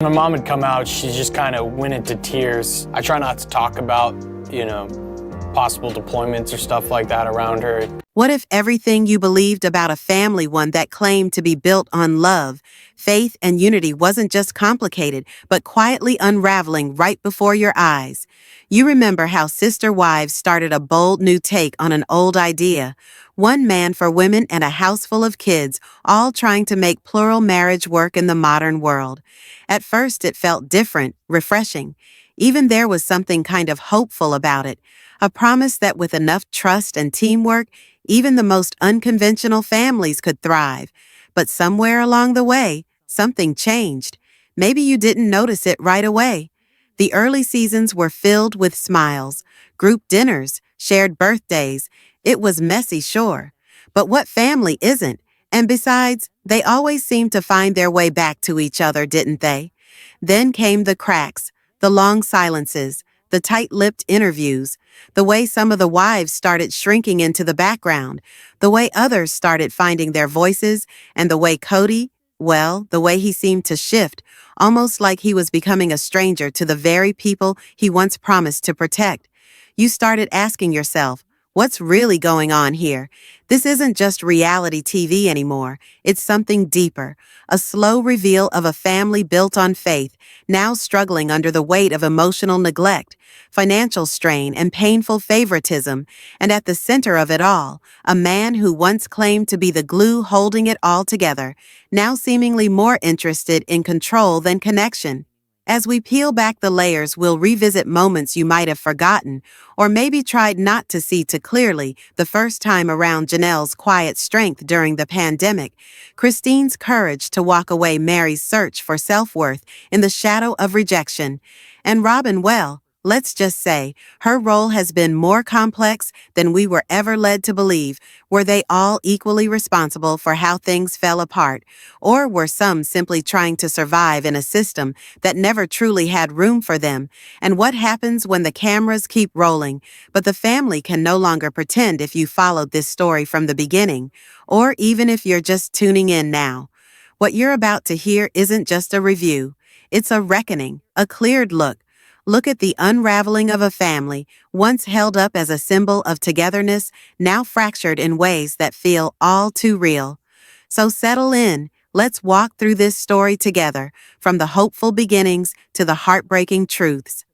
My mom had come out, she just kind of went into tears. I try not to talk about, possible deployments or stuff like that around her. What if everything you believed about a family one that claimed to be built on love, faith, and unity wasn't just complicated, but quietly unraveling right before your eyes? You remember how Sister Wives started a bold new take on an old idea. One man for women and a house full of kids, all trying to make plural marriage work in the modern world. At first it felt different, refreshing. Even there was something kind of hopeful about it. A promise that with enough trust and teamwork, even the most unconventional families could thrive. But somewhere along the way, something changed. Maybe you didn't notice it right away. The early seasons were filled with smiles, group dinners, shared birthdays. It was messy, sure. But what family isn't? And besides, they always seemed to find their way back to each other, didn't they? Then came the cracks, the long silences, the tight-lipped interviews, the way some of the wives started shrinking into the background, the way others started finding their voices, and the way Kody, well, the way he seemed to shift, almost like he was becoming a stranger to the very people he once promised to protect. You started asking yourself, what's really going on here? This isn't just reality TV anymore. It's something deeper, a slow reveal of a family built on faith, now struggling under the weight of emotional neglect, financial strain, and painful favoritism. And at the center of it all, a man who once claimed to be the glue holding it all together, now seemingly more interested in control than connection. As we peel back the layers, we'll revisit moments you might have forgotten, or maybe tried not to see too clearly the first time around. Janelle's quiet strength during the pandemic, Christine's courage to walk away, Mary's search for self-worth in the shadow of rejection, and Robin, well, let's just say, her role has been more complex than we were ever led to believe. Were they all equally responsible for how things fell apart, or were some simply trying to survive in a system that never truly had room for them? And what happens when the cameras keep rolling, but the family can no longer pretend? If you followed this story from the beginning, or even if you're just tuning in now, what you're about to hear isn't just a review. It's a reckoning, a cleared look. Look at the unraveling of a family, once held up as a symbol of togetherness, now fractured in ways that feel all too real. So settle in, let's walk through this story together, from the hopeful beginnings to the heartbreaking truths.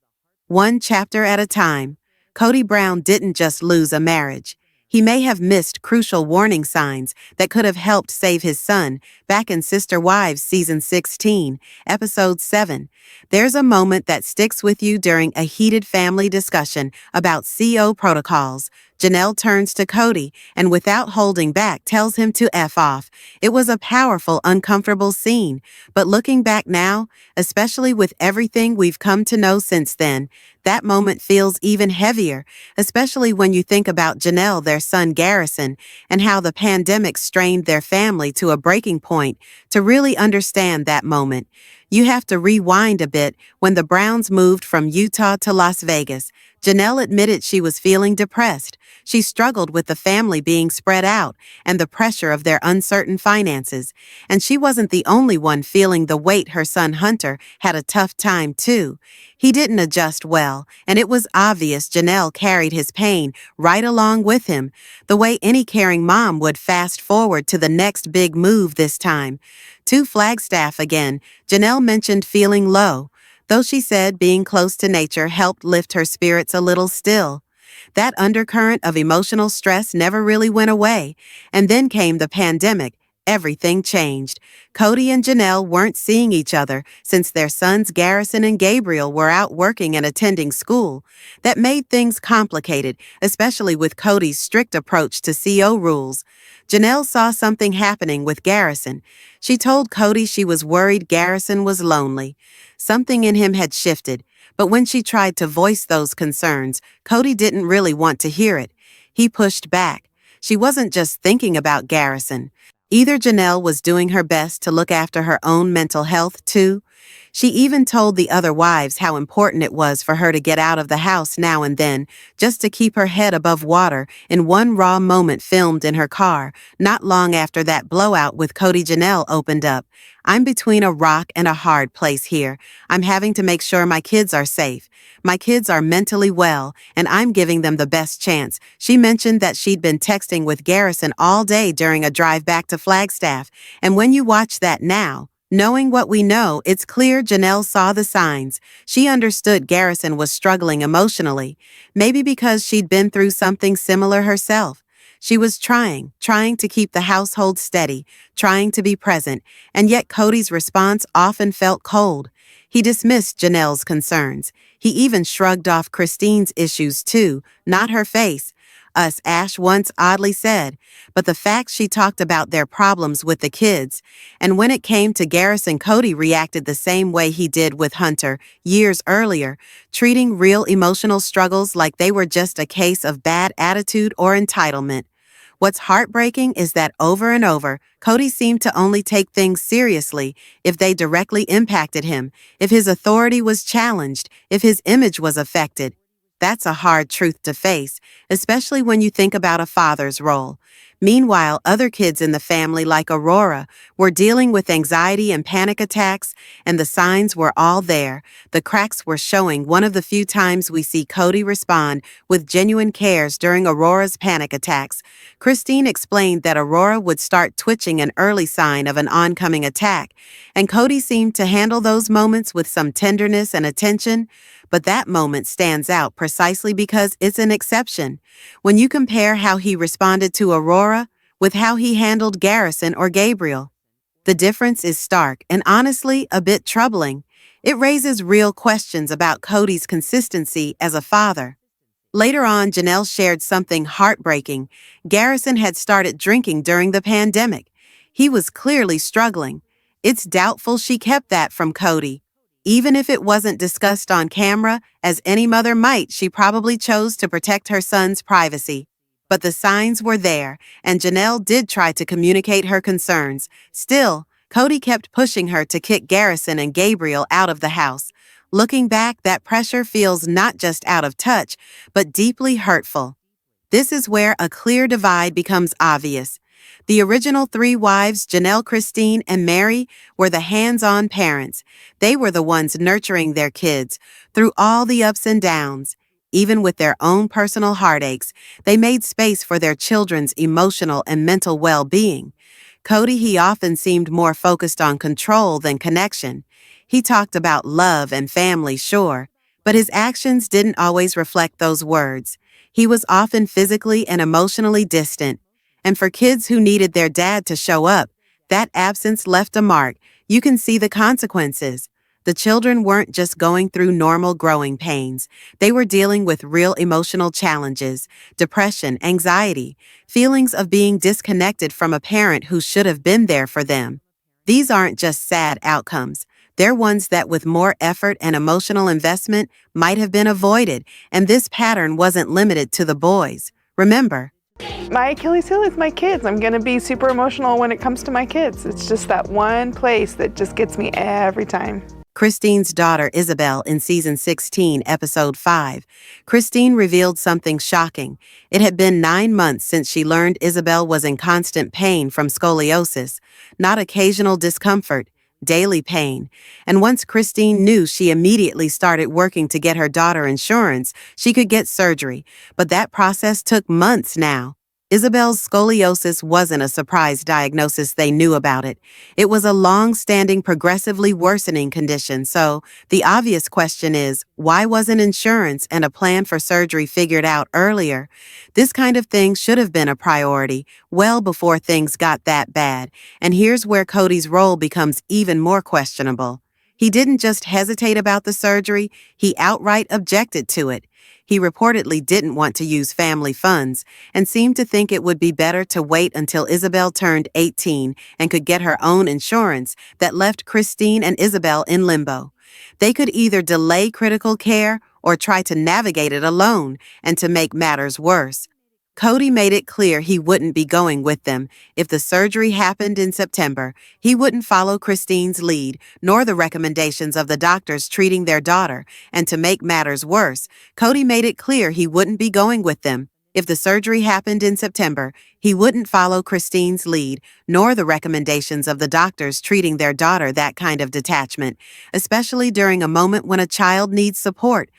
One chapter at a time. Kody Brown didn't just lose a marriage. He may have missed crucial warning signs that could have helped save his son. Back in Sister Wives Season 16, Episode 7, there's a moment that sticks with you during a heated family discussion about CO protocols. Janelle turns to Kody and, without holding back, tells him to F off. It was a powerful, uncomfortable scene, but looking back now, especially with everything we've come to know since then, that moment feels even heavier, especially when you think about Janelle, their son Garrison, and how the pandemic strained their family to a breaking point. To really understand that moment, you have to rewind a bit. When the Browns moved from Utah to Las Vegas, Janelle admitted she was feeling depressed. She struggled with the family being spread out and the pressure of their uncertain finances. And she wasn't the only one feeling the weight. Her son Hunter had a tough time too. He didn't adjust well, and it was obvious Janelle carried his pain right along with him, the way any caring mom would. Fast forward to the next big move this time. To Flagstaff again, Janelle mentioned feeling low, though she said being close to nature helped lift her spirits a little. Still, that undercurrent of emotional stress never really went away. And then came the pandemic. Everything changed. Kody and Janelle weren't seeing each other since their sons Garrison and Gabriel were out working and attending school. That made things complicated, especially with Kody's strict approach to CO rules. Janelle saw something happening with Garrison. She told Kody she was worried Garrison was lonely. Something in him had shifted, but when she tried to voice those concerns, Kody didn't really want to hear it. He pushed back. She wasn't just thinking about Garrison. Either Janelle was doing her best to look after her own mental health too. She even told the other wives how important it was for her to get out of the house now and then, just to keep her head above water, in one raw moment filmed in her car, not long after that blowout with Kody Janelle opened up. "I'm between a rock and a hard place here. I'm having to make sure my kids are safe. My kids are mentally well, and I'm giving them the best chance." She mentioned that she'd been texting with Garrison all day during a drive back to Flagstaff, and when you watch that now, knowing what we know, it's clear Janelle saw the signs. She understood Garrison was struggling emotionally, maybe because she'd been through something similar herself. She was trying to keep the household steady, trying to be present, and yet Kody's response often felt cold. He dismissed Janelle's concerns. He even shrugged off Christine's issues too, not her face. "Us," Ash once oddly said, but the fact she talked about their problems with the kids. And when it came to Garrison, Kody reacted the same way he did with Hunter years earlier, treating real emotional struggles like they were just a case of bad attitude or entitlement. What's heartbreaking is that over and over, Kody seemed to only take things seriously if they directly impacted him, if his authority was challenged, if his image was affected. That's a hard truth to face, especially when you think about a father's role. Meanwhile, other kids in the family, like Aurora, were dealing with anxiety and panic attacks, and the signs were all there. The cracks were showing. One of the few times we see Kody respond with genuine cares during Aurora's panic attacks. Christine explained that Aurora would start twitching, an early sign of an oncoming attack, and Kody seemed to handle those moments with some tenderness and attention. But that moment stands out precisely because it's an exception. When you compare how he responded to Aurora with how he handled Garrison or Gabriel, the difference is stark and honestly a bit troubling. It raises real questions about Kody's consistency as a father. Later on, Janelle shared something heartbreaking. Garrison had started drinking during the pandemic. He was clearly struggling. It's doubtful she kept that from Kody. Even if it wasn't discussed on camera, as any mother might, she probably chose to protect her son's privacy. But the signs were there, and Janelle did try to communicate her concerns. Still, Kody kept pushing her to kick Garrison and Gabriel out of the house. Looking back, that pressure feels not just out of touch, but deeply hurtful. This is where a clear divide becomes obvious. The original three wives, Janelle, Christine, and Mary, were the hands-on parents. They were the ones nurturing their kids through all the ups and downs. Even with their own personal heartaches, they made space for their children's emotional and mental well-being. Kody, he often seemed more focused on control than connection. He talked about love and family, sure, but his actions didn't always reflect those words. He was often physically and emotionally distant. And for kids who needed their dad to show up, that absence left a mark. You can see the consequences. The children weren't just going through normal growing pains. They were dealing with real emotional challenges, depression, anxiety, feelings of being disconnected from a parent who should have been there for them. These aren't just sad outcomes. They're ones that with more effort and emotional investment might have been avoided, and this pattern wasn't limited to the boys. Remember, my Achilles heel is my kids. I'm gonna be super emotional when it comes to my kids. It's just that one place that just gets me every time. Christine's daughter Isabel in season 16, episode 5. Christine revealed something shocking. It had been 9 months since she learned Isabel was in constant pain from scoliosis, not occasional discomfort, daily pain. And once Christine knew, she immediately started working to get her daughter insurance. She could get surgery, but that process took months now. Isabel's scoliosis wasn't a surprise diagnosis. They knew about it. It was a long-standing, progressively worsening condition. So the obvious question is, why wasn't insurance and a plan for surgery figured out earlier? This kind of thing should have been a priority well before things got that bad. And here's where Kody's role becomes even more questionable. He didn't just hesitate about the surgery, he outright objected to it. He reportedly didn't want to use family funds and seemed to think it would be better to wait until Isabel turned 18 and could get her own insurance. That left Christine and Isabel in limbo. They could either delay critical care or try to navigate it alone, and to make matters worse, Kody made it clear he wouldn't be going with them. If the surgery happened in September, he wouldn't follow Christine's lead, nor the recommendations of the doctors treating their daughter. And to make matters worse, Kody made it clear he wouldn't be going with them. If the surgery happened in September, he wouldn't follow Christine's lead, nor the recommendations of the doctors treating their daughter. That kind of detachment, especially during a moment when a child needs support,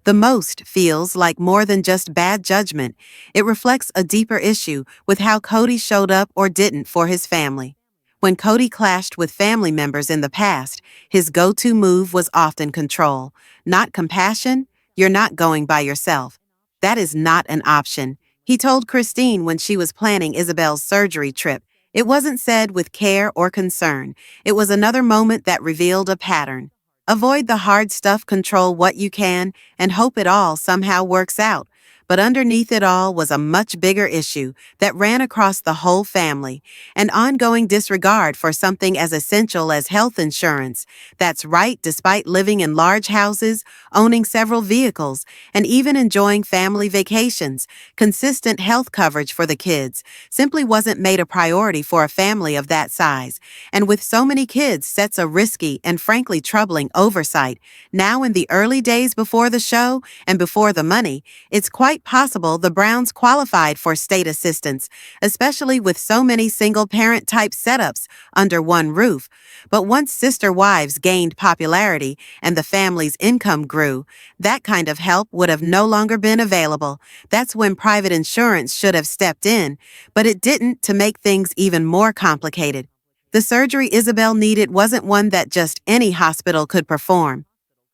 the most feels like more than just bad judgment. It reflects a deeper issue with how Kody showed up or didn't for his family. When Kody clashed with family members in the past, his go-to move was often control, not compassion. You're not going by yourself. That is not an option, he told Christine when she was planning Isabel's surgery trip. It wasn't said with care or concern. It was another moment that revealed a pattern. Avoid the hard stuff, control what you can, and hope it all somehow works out. But underneath it all was a much bigger issue that ran across the whole family, an ongoing disregard for something as essential as health insurance. That's right, despite living in large houses, owning several vehicles, and even enjoying family vacations, consistent health coverage for the kids simply wasn't made a priority for a family of that size. And with so many kids, sets a risky and frankly troubling oversight. Now in the early days before the show and before the money, it's quite possible the Browns qualified for state assistance, especially with so many single-parent type setups under one roof. But once sister wives gained popularity and the family's income grew, that kind of help would have no longer been available. That's when private insurance should have stepped in, but it didn't, to make things even more complicated. The surgery Isabel needed wasn't one that just any hospital could perform.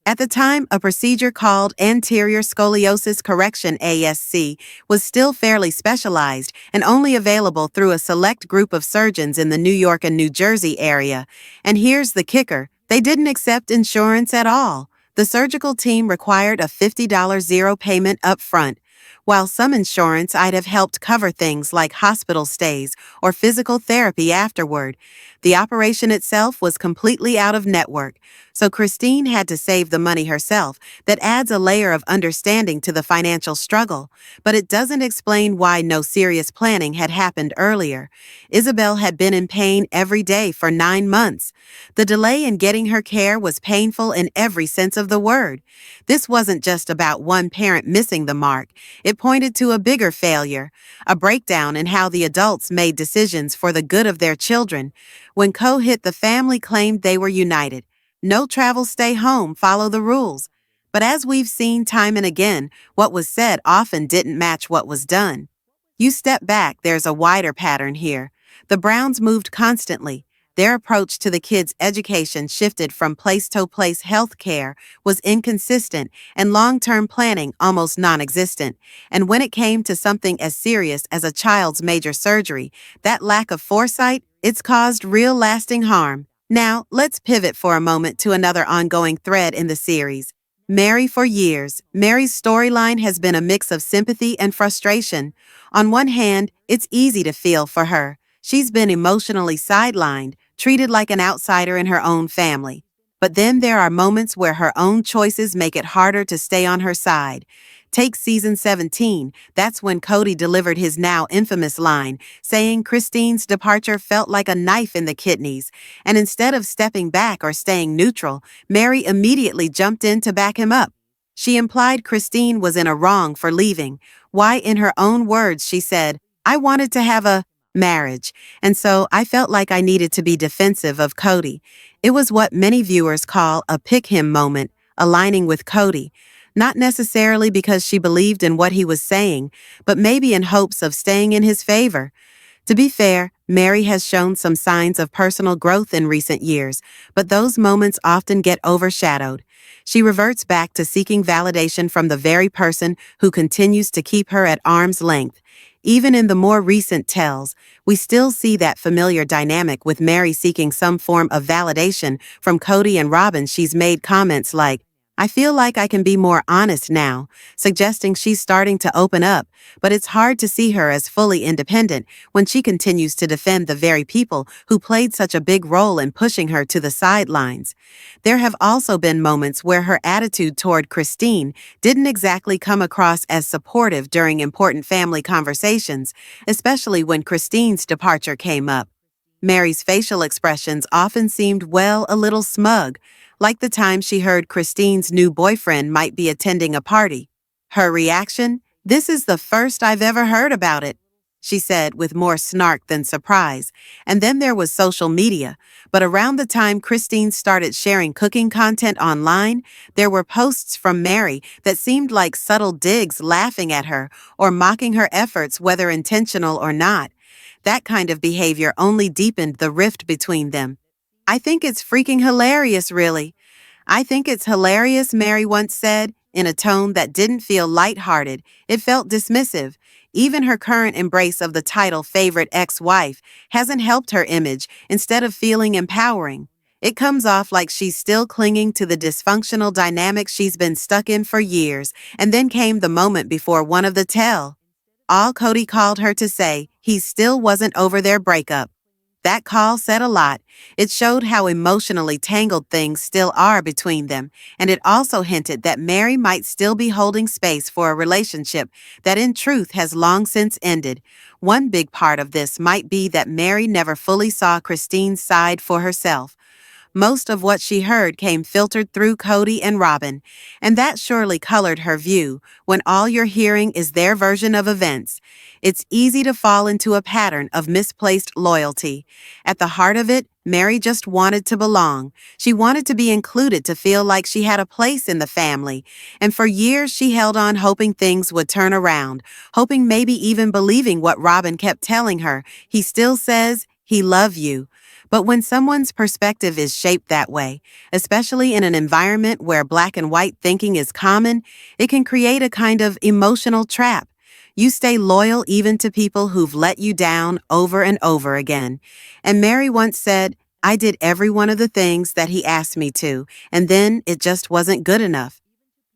At the time, a procedure called anterior scoliosis correction (ASC) was still fairly specialized and only available through a select group of surgeons in the New York and New Jersey area. And here's the kicker: they didn't accept insurance at all. The surgical team required a $50 zero payment up front. While some insurance might have helped cover things like hospital stays or physical therapy afterward, the operation itself was completely out of network, so Christine had to save the money herself. That adds a layer of understanding to the financial struggle, but it doesn't explain why no serious planning had happened earlier. Isabel had been in pain every day for 9 months. The delay in getting her care was painful in every sense of the word. This wasn't just about one parent missing the mark. It pointed to a bigger failure, a breakdown in how the adults made decisions for the good of their children. When Ko hit, the family claimed they were united. No travel, stay home, follow the rules. But as we've seen time and again, what was said often didn't match what was done. You step back, there's a wider pattern here. The Browns moved constantly. Their approach to the kids' education shifted from place-to-place health care was inconsistent and long-term planning almost non-existent. And when it came to something as serious as a child's major surgery, that lack of foresight, it's caused real lasting harm. Now, let's pivot for a moment to another ongoing thread in the series. Meri. For years, Mary's storyline has been a mix of sympathy and frustration. On one hand, it's easy to feel for her. She's been emotionally sidelined, treated like an outsider in her own family. But then there are moments where her own choices make it harder to stay on her side. Take season 17, that's when Kody delivered his now infamous line, saying Christine's departure felt like a knife in the kidneys. And instead of stepping back or staying neutral, Meri immediately jumped in to back him up. She implied Christine was in a wrong for leaving. Why, in her own words, she said, "I wanted to have a marriage, and so I felt like I needed to be defensive of Kody." It was what many viewers call a pick him moment, aligning with Kody. Not necessarily because she believed in what he was saying, but maybe in hopes of staying in his favor. To be fair, Meri has shown some signs of personal growth in recent years, but those moments often get overshadowed. She reverts back to seeking validation from the very person who continues to keep her at arm's length. Even in the more recent tells, we still see that familiar dynamic, with Meri seeking some form of validation from Kody and Robin. She's made comments like, I feel like I can be more honest now, suggesting she's starting to open up, but it's hard to see her as fully independent when she continues to defend the very people who played such a big role in pushing her to the sidelines. There have also been moments where her attitude toward Christine didn't exactly come across as supportive during important family conversations, especially when Christine's departure came up. Mary's facial expressions often seemed, well, a little smug, like the time she heard Christine's new boyfriend might be attending a party. Her reaction? "This is the first I've ever heard about it," she said with more snark than surprise. And then there was social media. But around the time Christine started sharing cooking content online, there were posts from Mary that seemed like subtle digs laughing at her or mocking her efforts, whether intentional or not. That kind of behavior only deepened the rift between them. "I think it's freaking hilarious, really. I think it's hilarious," Mary once said, in a tone that didn't feel lighthearted. It felt dismissive. Even her current embrace of the title favorite ex-wife hasn't helped her image instead of feeling empowering. It comes off like she's still clinging to the dysfunctional dynamic she's been stuck in for years, and then came the moment before one of the tell. All Kody called her to say, he still wasn't over their breakup. That call said a lot. It showed how emotionally tangled things still are between them, and it also hinted that Mary might still be holding space for a relationship that in truth has long since ended. One big part of this might be that Mary never fully saw Christine's side for herself. Most of what she heard came filtered through Kody and Robin, and that surely colored her view. When all you're hearing is their version of events, it's easy to fall into a pattern of misplaced loyalty. At the heart of it, Mary just wanted to belong. She wanted to be included, to feel like she had a place in the family. And for years she held on, hoping things would turn around, hoping, maybe even believing what Robin kept telling her. He still says he loves you. But when someone's perspective is shaped that way, especially in an environment where black and white thinking is common, it can create a kind of emotional trap. You stay loyal even to people who've let you down over and over again. And Mary once said, "I did every one of the things that he asked me to, and then it just wasn't good enough."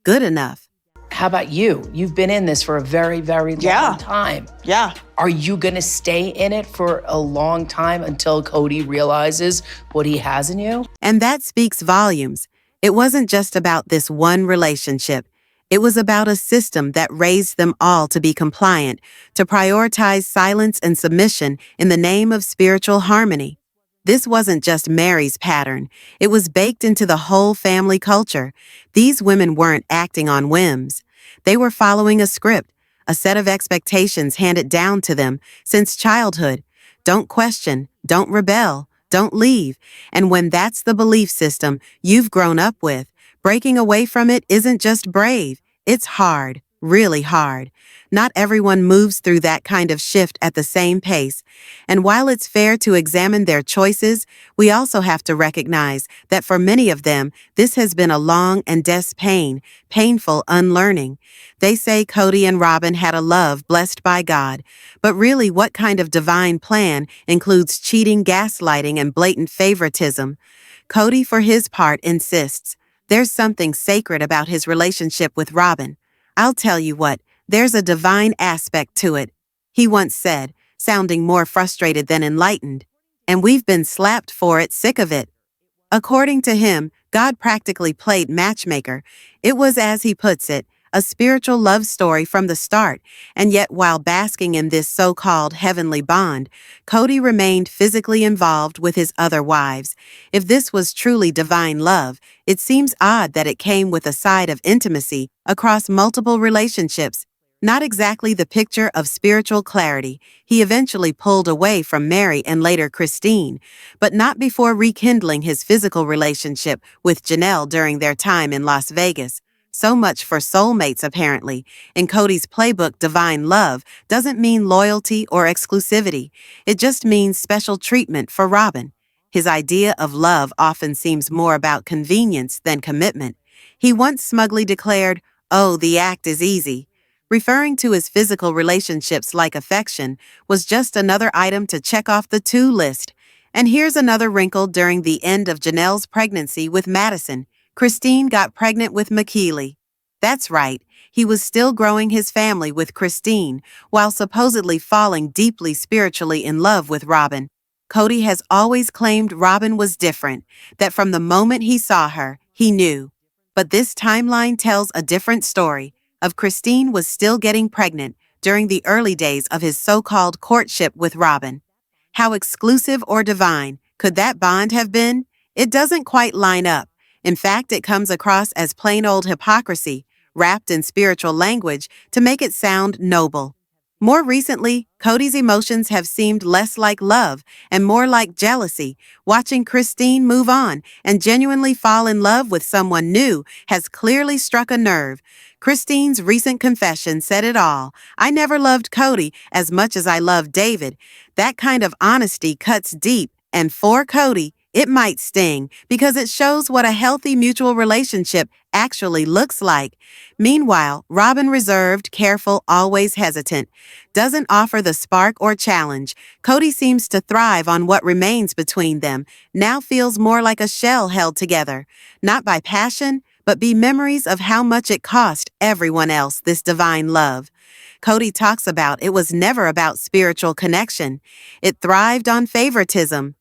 Good enough. How about you? You've been in this for a very, very long time. Yeah. Are you going to stay in it for a long time until Kody realizes what he has in you? And that speaks volumes. It wasn't just about this one relationship. It was about a system that raised them all to be compliant, to prioritize silence and submission in the name of spiritual harmony. This wasn't just Mary's pattern. It was baked into the whole family culture. These women weren't acting on whims. They were following a script, a set of expectations handed down to them since childhood. Don't question, don't rebel, don't leave. And when that's the belief system you've grown up with, breaking away from it isn't just brave, it's hard, really hard. Not everyone moves through that kind of shift at the same pace. And while it's fair to examine their choices, we also have to recognize that for many of them, this has been a long and painful unlearning. They say Kody and Robin had a love blessed by God, but really, what kind of divine plan includes cheating, gaslighting, and blatant favoritism? Kody, for his part, insists there's something sacred about his relationship with Robin. "I'll tell you what, there's a divine aspect to it," he once said, sounding more frustrated than enlightened. "And we've been slapped for it, sick of it." According to him, God practically played matchmaker. It was, as he puts it, a spiritual love story from the start, and yet while basking in this so-called heavenly bond, Kody remained physically involved with his other wives. If this was truly divine love, it seems odd that it came with a side of intimacy across multiple relationships. Not exactly the picture of spiritual clarity. He eventually pulled away from Mary and later Christine, but not before rekindling his physical relationship with Janelle during their time in Las Vegas. So much for soulmates, apparently. In Kody's playbook, divine love doesn't mean loyalty or exclusivity. It just means special treatment for Robin. His idea of love often seems more about convenience than commitment. He once smugly declared, "Oh, the act is easy." Referring to his physical relationships like affection was just another item to check off the to list. And here's another wrinkle during the end of Janelle's pregnancy with Madison. Christine got pregnant with McKeely. That's right, he was still growing his family with Christine, while supposedly falling deeply spiritually in love with Robin. Kody has always claimed Robin was different, that from the moment he saw her, he knew. But this timeline tells a different story, of Christine was still getting pregnant during the early days of his so-called courtship with Robin. How exclusive or divine could that bond have been? It doesn't quite line up. In fact, it comes across as plain old hypocrisy, wrapped in spiritual language to make it sound noble. More recently, Kody's emotions have seemed less like love and more like jealousy. Watching Christine move on and genuinely fall in love with someone new has clearly struck a nerve. Christine's recent confession said it all. "I never loved Kody as much as I loved David." That kind of honesty cuts deep, and for Kody, it might sting because it shows what a healthy mutual relationship actually looks like. Meanwhile, Robin, reserved, careful, always hesitant, doesn't offer the spark or challenge. Kody seems to thrive on what remains between them, now feels more like a shell held together, not by passion, but by memories of how much it cost everyone else this divine love. Kody talks about it was never about spiritual connection. It thrived on favoritism.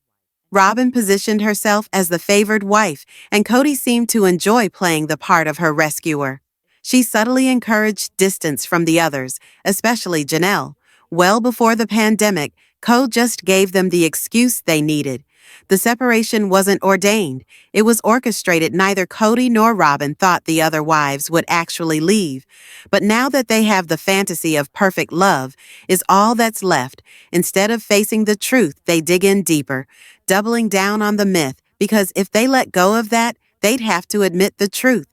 Robin positioned herself as the favored wife, and Kody seemed to enjoy playing the part of her rescuer. She subtly encouraged distance from the others, especially Janelle. Well before the pandemic, Kody just gave them the excuse they needed. The separation wasn't ordained. It was orchestrated. Neither Kody nor Robin thought the other wives would actually leave. But now that they have the fantasy of perfect love is all that's left, instead of facing the truth, they dig in deeper, doubling down on the myth, because if they let go of that, they'd have to admit the truth.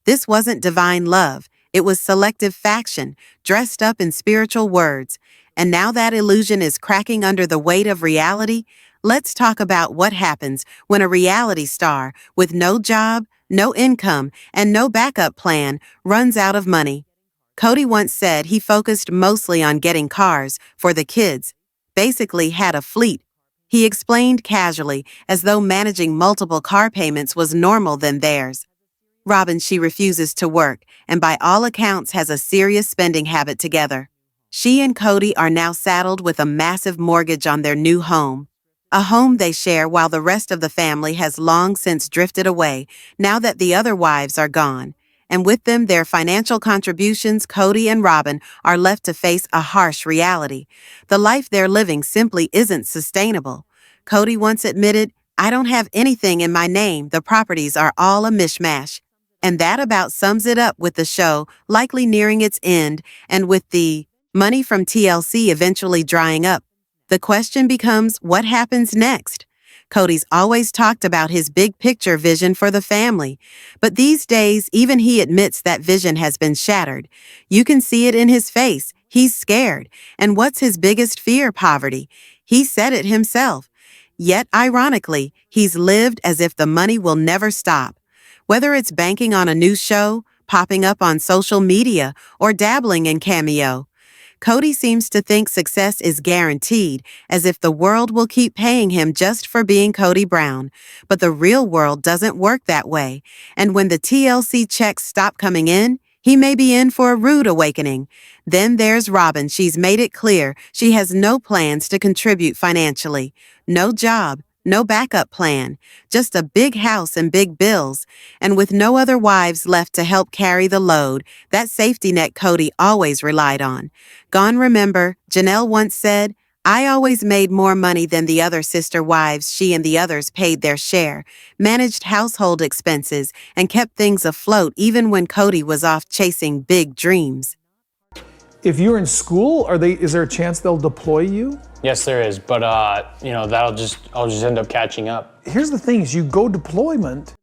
This wasn't divine love. It was selective faction, dressed up in spiritual words. And now that illusion is cracking under the weight of reality. Let's talk about what happens when a reality star with no job, no income, and no backup plan runs out of money. Kody once said he focused mostly on getting cars for the kids, basically had a fleet. He explained casually, as though managing multiple car payments was normal than theirs. Robin, she refuses to work, and by all accounts has a serious spending habit together. She and Kody are now saddled with a massive mortgage on their new home. A home they share while the rest of the family has long since drifted away, now that the other wives are gone. And with them their financial contributions, Kody and Robin are left to face a harsh reality. The life they're living simply isn't sustainable. Kody once admitted, "I don't have anything in my name, the properties are all a mishmash." And that about sums it up, with the show likely nearing its end and with the money from TLC eventually drying up. The question becomes, what happens next? Kody's always talked about his big picture vision for the family, but these days even he admits that vision has been shattered. You can see it in his face. He's scared. And what's his biggest fear? Poverty. He said it himself. Yet, ironically, he's lived as if the money will never stop. Whether it's banking on a new show, popping up on social media, or dabbling in Cameo, Kody seems to think success is guaranteed, as if the world will keep paying him just for being Kody Brown. But the real world doesn't work that way, and when the TLC checks stop coming in, he may be in for a rude awakening. Then there's Robin. She's made it clear she has no plans to contribute financially. No job, no backup plan, just a big house and big bills. And with no other wives left to help carry the load, that safety net Kody always relied on. Gone. Remember, Janelle once said, "I always made more money than the other sister wives." She and the others paid their share, managed household expenses, and kept things afloat even when Kody was off chasing big dreams. If you're in school, is there a chance they'll deploy you? Yes, there is, but I'll just end up catching up. Here's the thing, is you go deployment.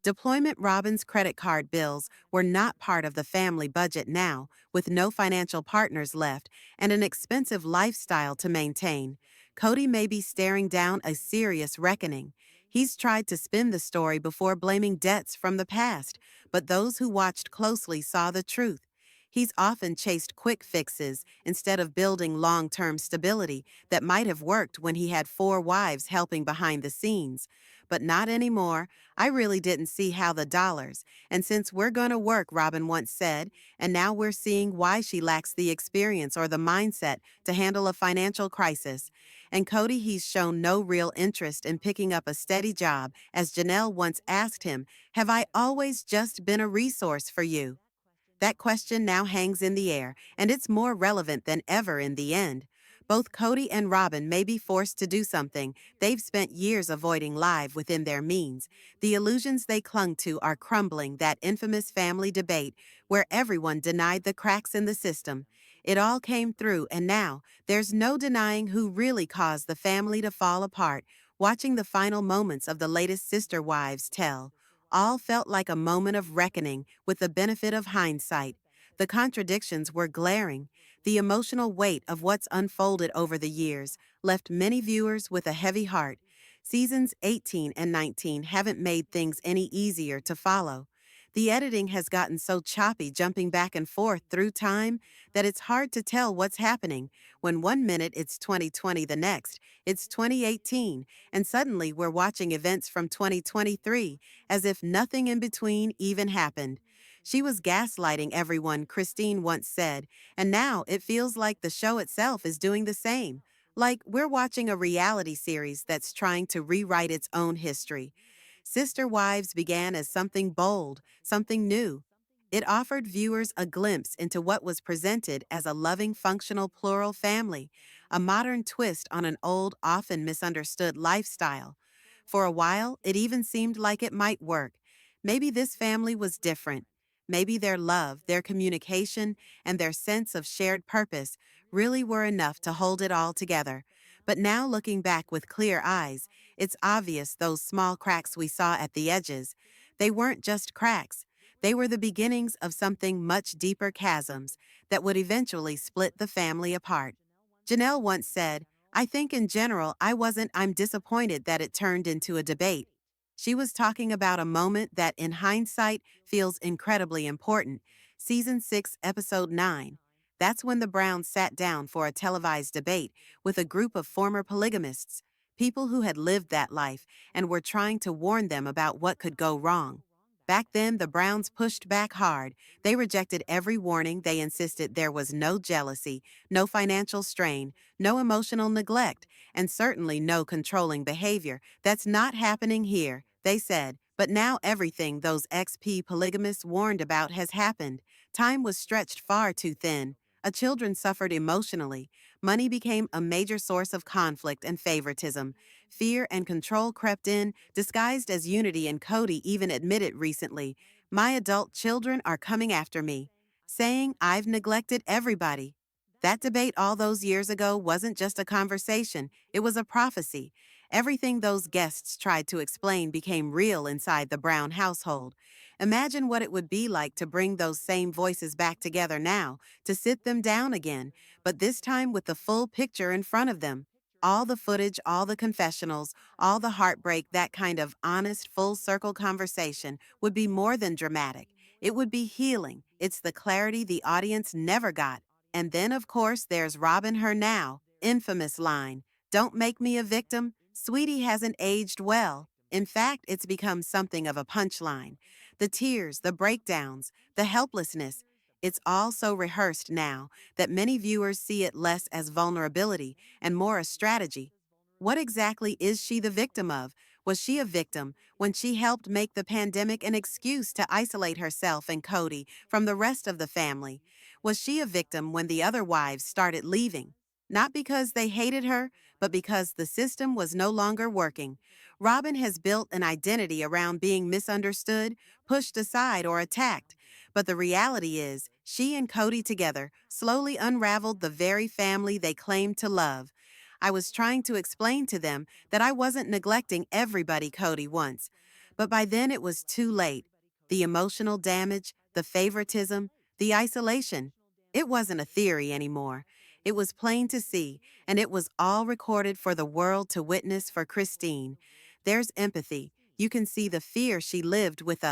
Robin's credit card bills were not part of the family budget now, with no financial partners left and an expensive lifestyle to maintain. Kody may be staring down a serious reckoning. He's tried to spin the story before blaming debts from the past, but those who watched closely saw the truth. He's often chased quick fixes instead of building long-term stability that might have worked when he had 4 wives helping behind the scenes. But not anymore. I really didn't see how the dollars. And since we're gonna work, Robin once said, and now we're seeing why she lacks the experience or the mindset to handle a financial crisis. And Kody, he's shown no real interest in picking up a steady job, as Janelle once asked him, "Have I always just been a resource for you?" That question now hangs in the air, and it's more relevant than ever in the end. Both Kody and Robin may be forced to do something they've spent years avoiding live within their means. The illusions they clung to are crumbling, that infamous family debate where everyone denied the cracks in the system. It all came through, and now there's no denying who really caused the family to fall apart. Watching the final moments of the latest Sister Wives tell, all felt like a moment of reckoning with the benefit of hindsight. The contradictions were glaring. The emotional weight of what's unfolded over the years left many viewers with a heavy heart. Seasons 18 and 19 haven't made things any easier to follow. The editing has gotten so choppy, jumping back and forth through time, that it's hard to tell what's happening. When one minute it's 2020, the next it's 2018, and suddenly we're watching events from 2023, as if nothing in between even happened. She was gaslighting everyone, Christine once said, and now it feels like the show itself is doing the same. Like we're watching a reality series that's trying to rewrite its own history. Sister Wives began as something bold, something new. It offered viewers a glimpse into what was presented as a loving, functional, plural family, a modern twist on an old, often misunderstood lifestyle. For a while, it even seemed like it might work. Maybe this family was different. Maybe their love, their communication, and their sense of shared purpose really were enough to hold it all together. But now, looking back with clear eyes, it's obvious those small cracks we saw at the edges, they weren't just cracks. They were the beginnings of something much deeper, chasms that would eventually split the family apart. Janelle once said, "I think in general I'm disappointed that it turned into a debate." She was talking about a moment that in hindsight feels incredibly important. Season 6, Episode 9. That's when the Browns sat down for a televised debate with a group of former polygamists, people who had lived that life and were trying to warn them about what could go wrong. Back then, the Browns pushed back hard. They rejected every warning. They insisted there was no jealousy, no financial strain, no emotional neglect, and certainly no controlling behavior. That's not happening here, they said. But now everything those ex-P polygamists warned about has happened. Time was stretched far too thin. Children suffered emotionally. Money became a major source of conflict and favoritism. Fear and control crept in, disguised as unity, and Kody even admitted recently, "My adult children are coming after me," saying, "I've neglected everybody." That debate all those years ago wasn't just a conversation, it was a prophecy. Everything those guests tried to explain became real inside the Brown household. Imagine what it would be like to bring those same voices back together now, to sit them down again, but this time with the full picture in front of them. All the footage, all the confessionals, all the heartbreak. That kind of honest, full circle conversation would be more than dramatic. It would be healing. It's the clarity the audience never got. And then, of course, there's Robin, her now infamous line, "Don't make me a victim." Sweetie hasn't aged well. In fact, it's become something of a punchline. The tears, the breakdowns, the helplessness. It's all so rehearsed now that many viewers see it less as vulnerability and more a strategy. What exactly is she the victim of? Was she a victim when she helped make the pandemic an excuse to isolate herself and Kody from the rest of the family? Was she a victim when the other wives started leaving? Not because they hated her, but because the system was no longer working. Robin has built an identity around being misunderstood, pushed aside, or attacked. But the reality is, she and Kody together slowly unraveled the very family they claimed to love. I was trying to explain to them that I wasn't neglecting everybody, Kody once. But by then it was too late. The emotional damage, the favoritism, the isolation. It wasn't a theory anymore. It was plain to see, and it was all recorded for the world to witness. For Christine, there's empathy. You can see the fear she lived with,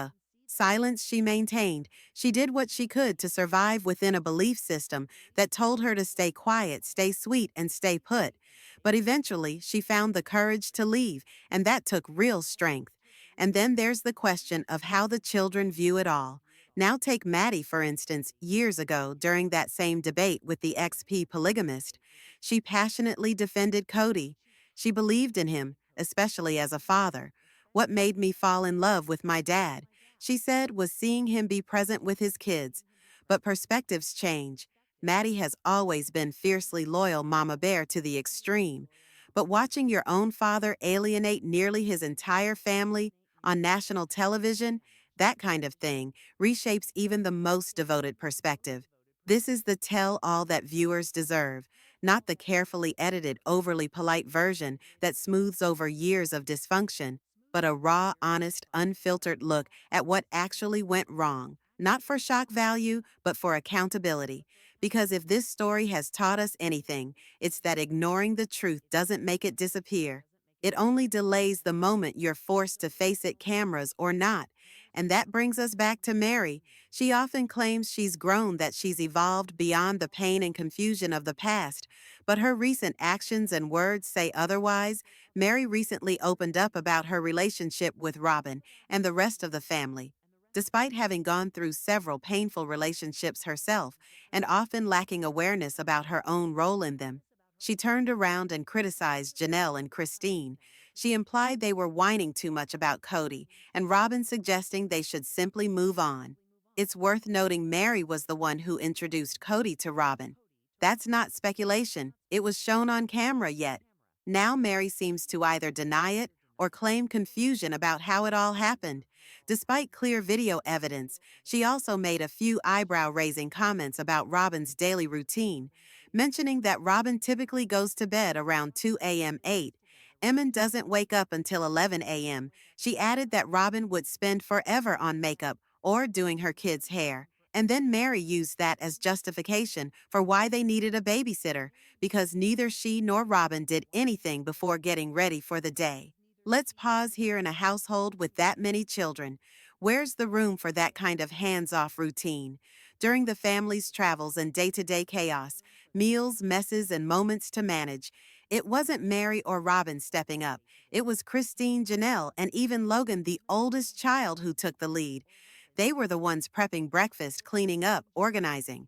Silence she maintained. She did what she could to survive within a belief system that told her to stay quiet, stay sweet, and stay put. But eventually, she found the courage to leave, and that took real strength. And then there's the question of how the children view it all. Now take Maddie, for instance, years ago during that same debate with the XP polygamist. She passionately defended Kody. She believed in him, especially as a father. What made me fall in love with my dad, she said, was seeing him be present with his kids. But perspectives change. Maddie has always been fiercely loyal mama bear to the extreme. But watching your own father alienate nearly his entire family on national television, that kind of thing, reshapes even the most devoted perspective. This is the tell-all that viewers deserve, not the carefully edited, overly polite version that smooths over years of dysfunction, but a raw, honest, unfiltered look at what actually went wrong, not for shock value, but for accountability. Because if this story has taught us anything, it's that ignoring the truth doesn't make it disappear. It only delays the moment you're forced to face it, cameras or not. And that brings us back to Mary. She often claims she's grown, that she's evolved beyond the pain and confusion of the past. But her recent actions and words say otherwise. Mary recently opened up about her relationship with Robin and the rest of the family. Despite having gone through several painful relationships herself and often lacking awareness about her own role in them, she turned around and criticized Janelle and Christine. She implied they were whining too much about Kody, and Robin suggesting they should simply move on. It's worth noting Mary was the one who introduced Kody to Robin. That's not speculation, it was shown on camera yet. Now Mary seems to either deny it or claim confusion about how it all happened. Despite clear video evidence, she also made a few eyebrow-raising comments about Robin's daily routine, mentioning that Robin typically goes to bed around 2 a.m. 8. Emmon doesn't wake up until 11 a.m. She added that Robin would spend forever on makeup or doing her kids' hair. And then Mary used that as justification for why they needed a babysitter, because neither she nor Robin did anything before getting ready for the day. Let's pause here. In a household with that many children, where's the room for that kind of hands-off routine? During the family's travels and day-to-day chaos, meals, messes, and moments to manage, it wasn't Mary or Robin stepping up. It was Christine, Janelle, and even Logan, the oldest child, who took the lead. They were the ones prepping breakfast, cleaning up, organizing.